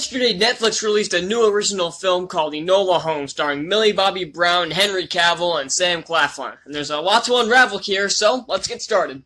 Yesterday, Netflix released a new original film called Enola Holmes, starring Millie Bobby Brown, Henry Cavill, and Sam Claflin. And there's a lot to unravel here, so let's get started.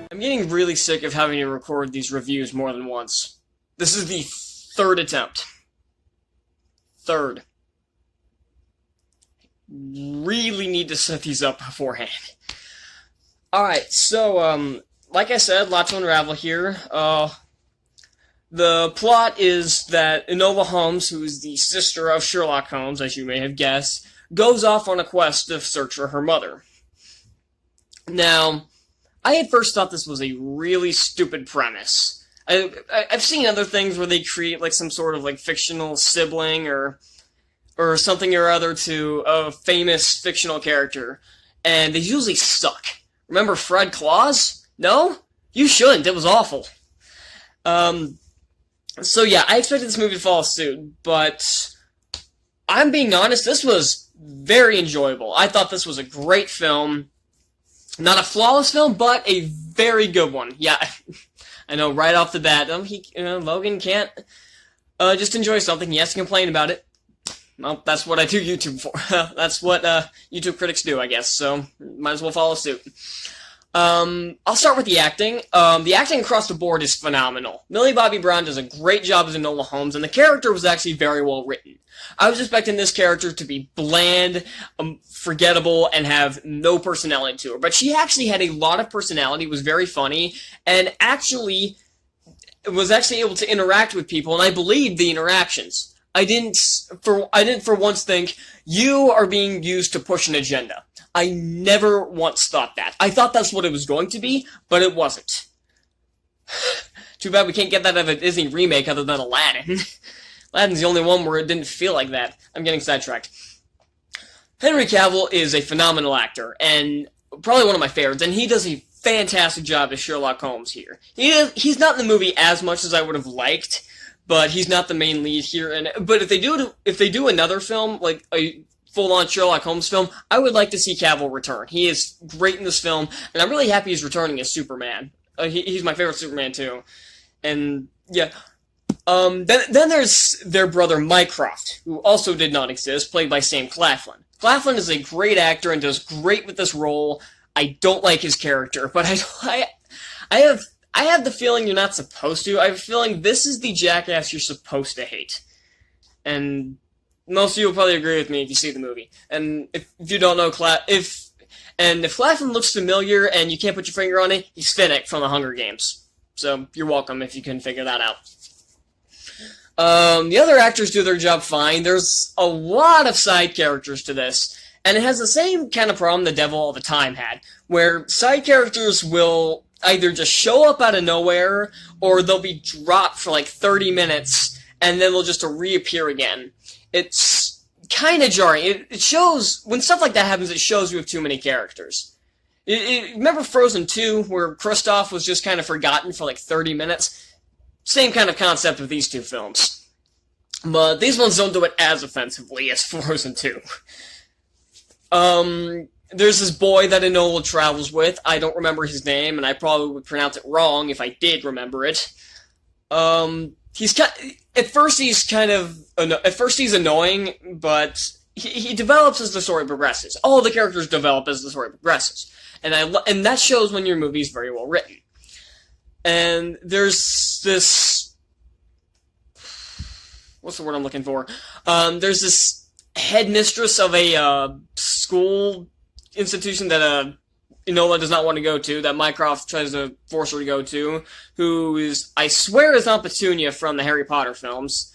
I'm getting really sick of having to record these reviews more than once. This is the third attempt. Third. Really need to set these up beforehand. Alright, so, like I said, lots to unravel here. The plot is that Enola Holmes, who is the sister of Sherlock Holmes, as you may have guessed, goes off on a quest to search for her mother. Now, I at first thought this was a really stupid premise. I've seen other things where they create, like, some sort of, like, fictional sibling, or something or other to a famous fictional character, and they usually suck. Remember Fred Claus? No? You shouldn't, it was awful. So yeah, I expected this movie to follow suit, but I'm being honest, this was very enjoyable. I thought this was a great film. Not a flawless film, but a very good one. Yeah, I know right off the bat, Logan can't just enjoy something, he has to complain about it. Well, that's what I do YouTube for. That's what YouTube critics do, I guess, so might as well follow suit. I'll start with the acting. The acting across the board is phenomenal. Millie Bobby Brown does a great job as Enola Holmes, and the character was actually very well written. I was expecting this character to be bland, forgettable, and have no personality to her, but she actually had a lot of personality, was very funny, and was actually able to interact with people, and I believed the interactions. I didn't for once think, you are being used to push an agenda. I never once thought that. I thought that's what it was going to be, but it wasn't. Too bad we can't get that out of a Disney remake other than Aladdin. Aladdin's the only one where it didn't feel like that. I'm getting sidetracked. Henry Cavill is a phenomenal actor, and probably one of my favorites, and he does a fantastic job as Sherlock Holmes here. He's not in the movie as much as I would have liked, but he's not the main lead here. But if they do another film, like a full-on Sherlock Holmes film, I would like to see Cavill return. He is great in this film, and I'm really happy he's returning as Superman. He's my favorite Superman too. And yeah, then there's their brother Mycroft, who also did not exist, played by Sam Claflin. Claflin is a great actor and does great with this role. I don't like his character, but I have the feeling you're not supposed to. I have a feeling this is the jackass you're supposed to hate. And most of you will probably agree with me if you see the movie. And if you don't know if Claflin looks familiar and you can't put your finger on it, he's Finnick from the Hunger Games. So you're welcome if you can figure that out. The other actors do their job fine. There's a lot of side characters to this, and it has the same kind of problem The Devil All the Time had, where side characters will either just show up out of nowhere, or they'll be dropped for like 30 minutes, and then they'll just reappear again. It's kind of jarring. It shows, when stuff like that happens, it shows you have too many characters. Remember Frozen 2, where Kristoff was just kind of forgotten for like 30 minutes? Same kind of concept with these two films. But these ones don't do it as offensively as Frozen 2. There's this boy that Enola travels with. I don't remember his name, and I probably would pronounce it wrong if I did remember it. At first he's annoying, but he develops as the story progresses. All the characters develop as the story progresses, and that shows when your movie is very well written. And there's this, what's the word I'm looking for? There's this headmistress of a school institution that Enola does not want to go to, that Mycroft tries to force her to go to, who is, I swear, is Aunt Petunia from the Harry Potter films.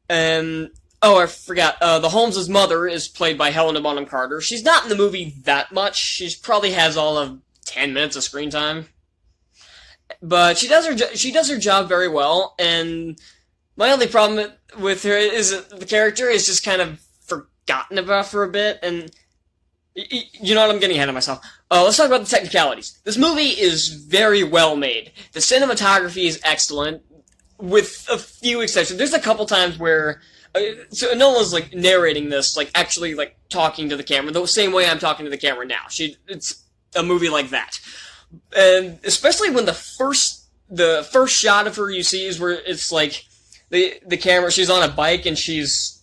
And, oh, I forgot, the Holmes' mother is played by Helena Bonham Carter. She's not in the movie that much. She probably has all of 10 minutes of screen time. But she does her job very well, and my only problem with her is that the character is just kind of forgotten about for a bit, and you know what, I'm getting ahead of myself. Let's talk about the technicalities. This movie is very well made. The cinematography is excellent, with a few exceptions. There's a couple times where So Enola's like narrating this, like actually like talking to the camera, the same way I'm talking to the camera now. It's a movie like that, and especially when the first shot of her you see is where it's like the camera, she's on a bike and she's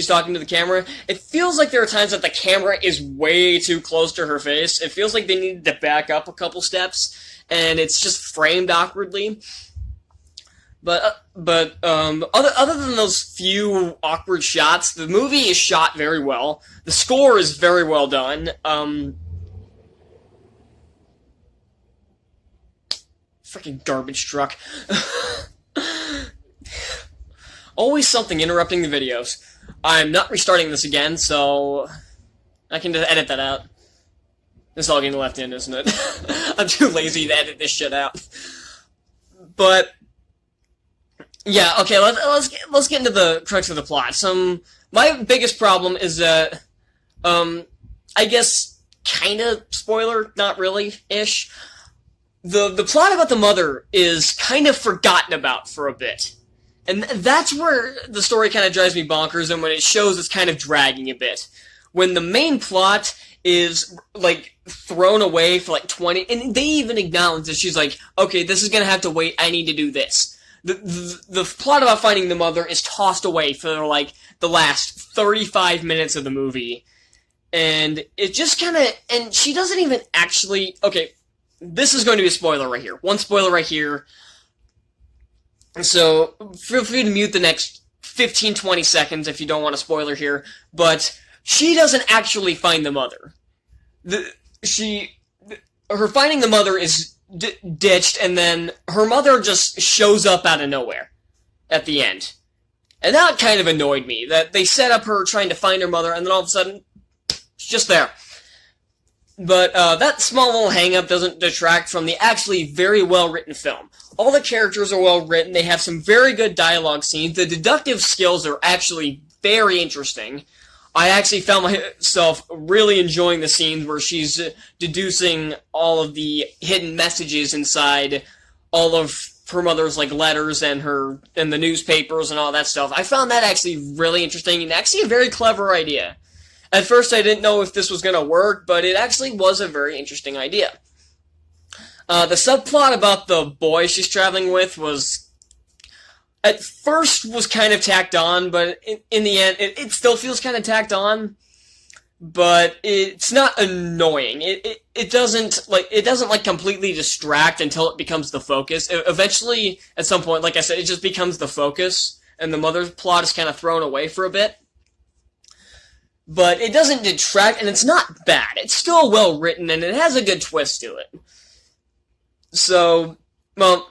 talking to the camera. It feels like there are times that the camera is way too close to her face. It feels like they needed to back up a couple steps, and it's just framed awkwardly. But other than those few awkward shots, the movie is shot very well. The score is very well done. Freaking garbage truck. Always something interrupting the videos. I'm not restarting this again, so I can just edit that out. It's all getting left in, isn't it? I'm too lazy to edit this shit out. But yeah, okay, let's get into the crux of the plot. My biggest problem is that, I guess, kinda spoiler, not really-ish. The plot about the mother is kind of forgotten about for a bit. And that's where the story kind of drives me bonkers, and when it shows it's kind of dragging a bit. When the main plot is, like, thrown away for, like, 20... And they even acknowledge that she's like, okay, this is gonna have to wait, I need to do this. The plot about finding the mother is tossed away for, like, the last 35 minutes of the movie. And it just kind of... And she doesn't even actually... Okay, this is going to be a spoiler right here. One spoiler right here. So, feel free to mute the next 15-20 seconds if you don't want a spoiler here. But she doesn't actually find the mother. Her finding the mother is ditched, and then her mother just shows up out of nowhere at the end. And that kind of annoyed me, that they set up her trying to find her mother, and then all of a sudden, she's just there. But that small little hang-up doesn't detract from the actually very well-written film. All the characters are well-written, they have some very good dialogue scenes, the deductive skills are actually very interesting. I actually found myself really enjoying the scenes where she's deducing all of the hidden messages inside all of her mother's, like, letters and the newspapers and all that stuff. I found that actually really interesting and actually a very clever idea. At first I didn't know if this was going to work, but it actually was a very interesting idea. The subplot about the boy she's traveling with at first was kind of tacked on, but in the end, it still feels kind of tacked on, but it's not annoying. It doesn't completely distract until it becomes the focus. Eventually, at some point, like I said, it just becomes the focus, and the mother's plot is kind of thrown away for a bit. But it doesn't detract, and it's not bad. It's still well written, and it has a good twist to it. So, well,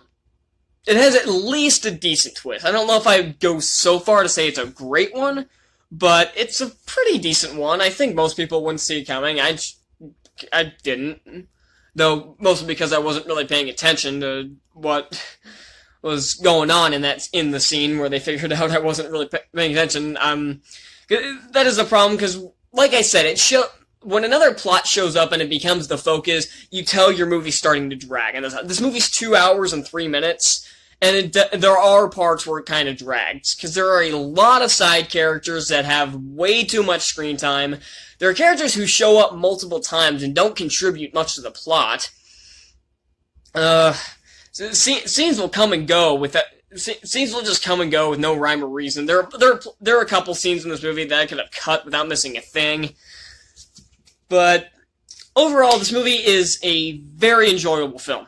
it has at least a decent twist. I don't know if I'd go so far to say it's a great one, but it's a pretty decent one. I think most people wouldn't see it coming. I didn't. Though, mostly because I wasn't really paying attention to what was going on in the scene where they figured out I wasn't really paying attention. That is a problem, because, like I said, when another plot shows up and it becomes the focus, you tell your movie's starting to drag. And this movie's 2 hours and 3 minutes, and there are parts where it kind of drags, because there are a lot of side characters that have way too much screen time. There are characters who show up multiple times and don't contribute much to the plot. Scenes will come and go with that. Scenes will just come and go with no rhyme or reason. There are a couple scenes in this movie that I could have cut without missing a thing. But overall, this movie is a very enjoyable film.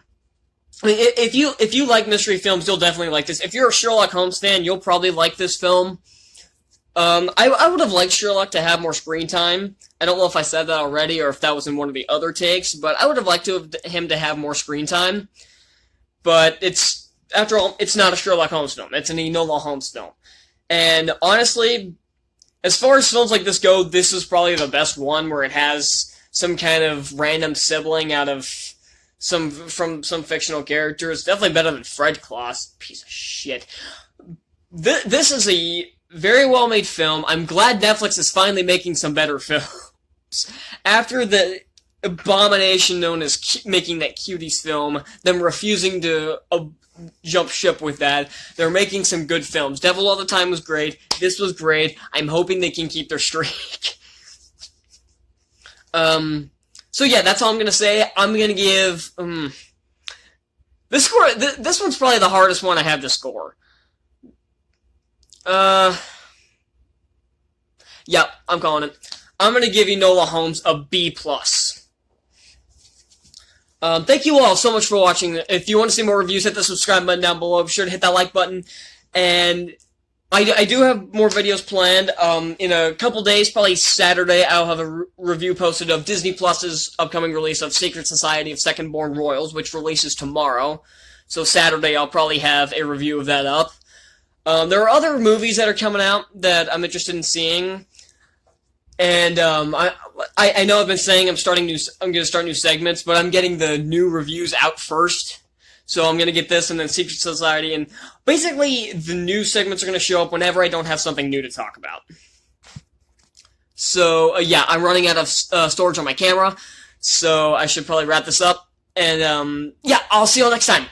I mean, if you like mystery films, you'll definitely like this. If you're a Sherlock Holmes fan, you'll probably like this film. I would have liked Sherlock to have more screen time. I don't know if I said that already or if that was in one of the other takes, but I would have liked him to have more screen time. But after all, it's not a Sherlock Holmes film. It's an Enola Holmes film. And honestly, as far as films like this go, this is probably the best one, where it has some kind of random sibling out of from some fictional character. It's definitely better than Fred Claus. Piece of shit. This is a very well-made film. I'm glad Netflix is finally making some better films. After the abomination known as making that Cuties film, them refusing to jump ship with that. They're making some good films. Devil All the Time was great. This was great. I'm hoping they can keep their streak. So yeah, that's all I'm gonna say. I'm gonna give this score. This one's probably the hardest one I have to score. Yeah, I'm calling it. I'm gonna give Enola Holmes a B+. Thank you all so much for watching. If you want to see more reviews, hit the subscribe button down below. Be sure to hit that like button. And I do have more videos planned. In a couple days, probably Saturday, I'll have a review posted of Disney Plus's upcoming release of Secret Society of Second Born Royals, which releases tomorrow. So Saturday, I'll probably have a review of that up. There are other movies that are coming out that I'm interested in seeing. And I know I've been saying I'm going to start new segments, but I'm getting the new reviews out first. So I'm going to get this and then Secret Society, and basically the new segments are going to show up whenever I don't have something new to talk about. So yeah, I'm running out of storage on my camera, so I should probably wrap this up. And yeah, I'll see you all next time.